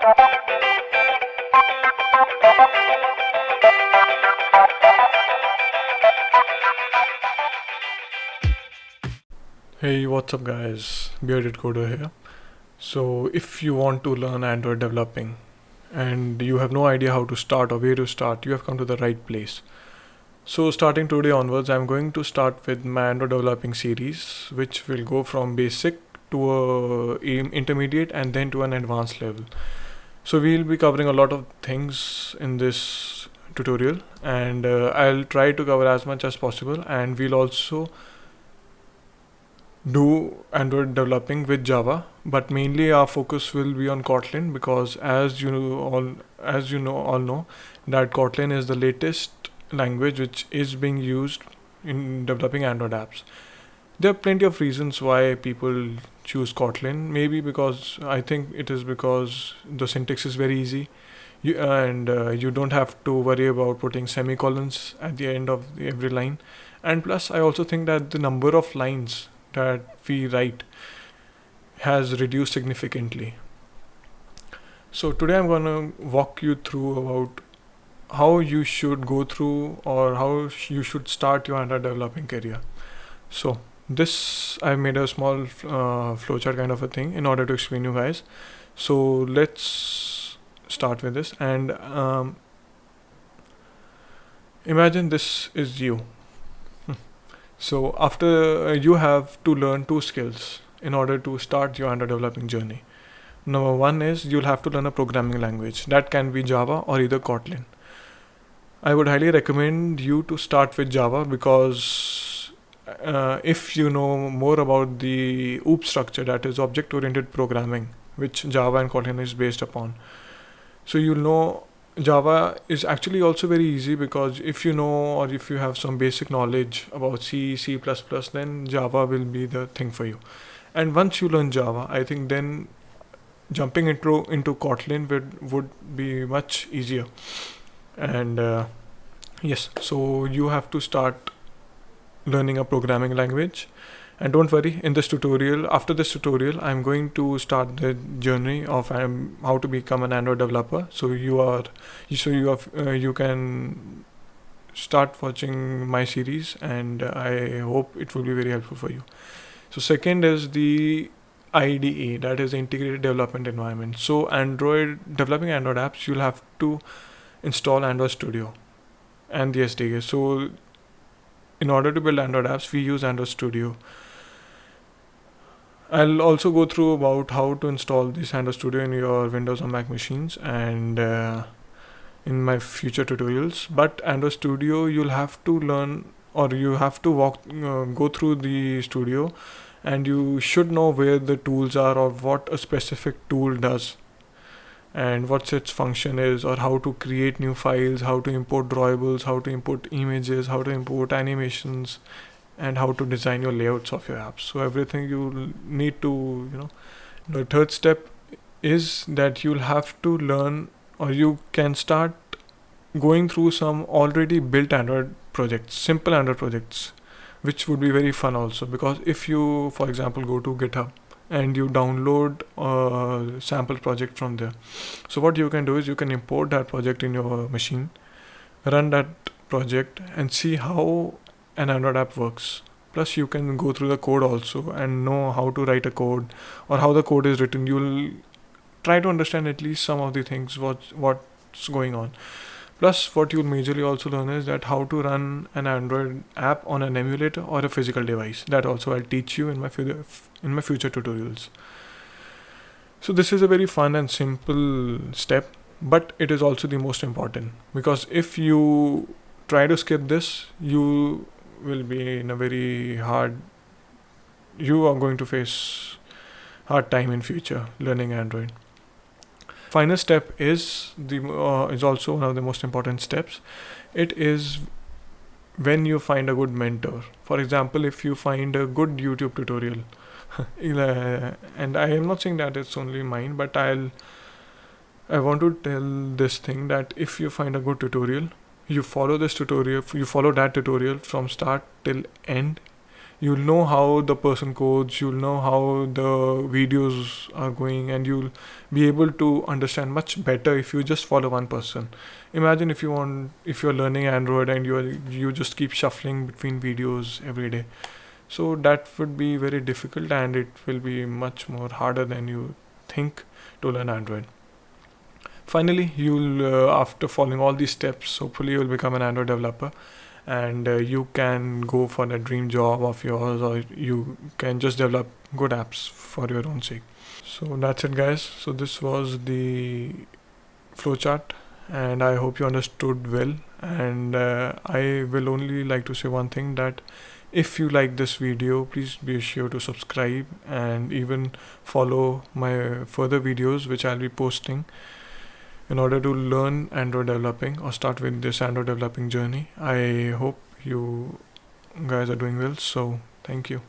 Hey, what's up guys? Bearded Coder here. So, if you want to learn Android developing and you have no idea how to start or where to start, you have come to the right place. So, starting today onwards, I'm going to start with my Android developing series, which will go from basic to a intermediate and then to an advanced level. So, we'll be covering a lot of things in this tutorial, and I'll try to cover as much as possible, and we'll also do Android developing with Java, but mainly our focus will be on Kotlin because all know that Kotlin is the latest language which is being used in developing Android apps. There are plenty of reasons why people choose Kotlin. Maybe because I think it is because the syntax is very easy, you don't have to worry about putting semicolons at the end of every line, and plus I also think that the number of lines that we write has reduced significantly. So today I'm gonna walk you through about how you should go through or how you should start your Android developing career. So this I made a small flowchart kind of a thing in order to explain you guys. So let's start with this, and imagine this is you. So after you have to learn two skills in order to start your Android developing journey. Number one is you'll have to learn a programming language that can be Java or either Kotlin. I would highly recommend you to start with Java because if you know more about the OOP structure, that is object-oriented programming, which Java and Kotlin is based upon. So you'll know Java is actually also very easy because if you know or if you have some basic knowledge about C, C++, then Java will be the thing for you. And once you learn Java, I think then jumping into Kotlin would be much easier. And yes, so you have to start learning a programming language. And don't worry, after this tutorial, I'm going to start the journey of how to become an Android developer. So you can start watching my series, and I hope it will be very helpful for you. So second is the IDE, that is the Integrated Development Environment. So developing Android apps, you'll have to install Android Studio and the SDK. So in order to build Android apps, we use Android Studio. I'll also go through about how to install this Android Studio in your Windows or Mac machines and in my future tutorials. But Android Studio, you'll have to learn, or you have to go through the studio, and you should know where the tools are or what a specific tool does and what its function is, or how to create new files, how to import drawables, how to import images, how to import animations, and how to design your layouts of your apps. So everything you need to, The third step is that you'll have to learn, or you can start going through some already built Android projects, simple Android projects, which would be very fun also. Because if you, for example, go to GitHub and you download a sample project from there, so what you can do is you can import that project in your machine, run that project, and see how an Android app works. Plus you can go through the code also and know how to write a code or how the code is written. You'll try to understand at least some of the things what's going on. Plus what you'll majorly also learn is that how to run an Android app on an emulator or a physical device. That also I'll teach you in my future tutorials. So this is a very fun and simple step, but it is also the most important, because if you try to skip this, you will be in you are going to face hard time in future learning Android. Final step is also one of the most important steps. It is when you find a good mentor. For example, if you find a good YouTube tutorial, and I am not saying that it's only mine, but I want to tell this thing that if you find a good tutorial, you follow that tutorial from start till end, you'll know how the person codes, you'll know how the videos are going, and you'll be able to understand much better if you just follow one person. Imagine if you're learning Android and you just keep shuffling between videos every day. So that would be very difficult, and it will be much more harder than you think to learn Android. Finally, you'll after following all these steps, hopefully you'll become an Android developer, and you can go for a dream job of yours, or you can just develop good apps for your own sake. So that's it, guys. So this was the flowchart, and I hope you understood well. And I will only like to say one thing, that if you like this video, please be sure to subscribe and even follow my further videos which I'll be posting in order to learn Android developing or start with this Android developing journey. I hope you guys are doing well. So thank you.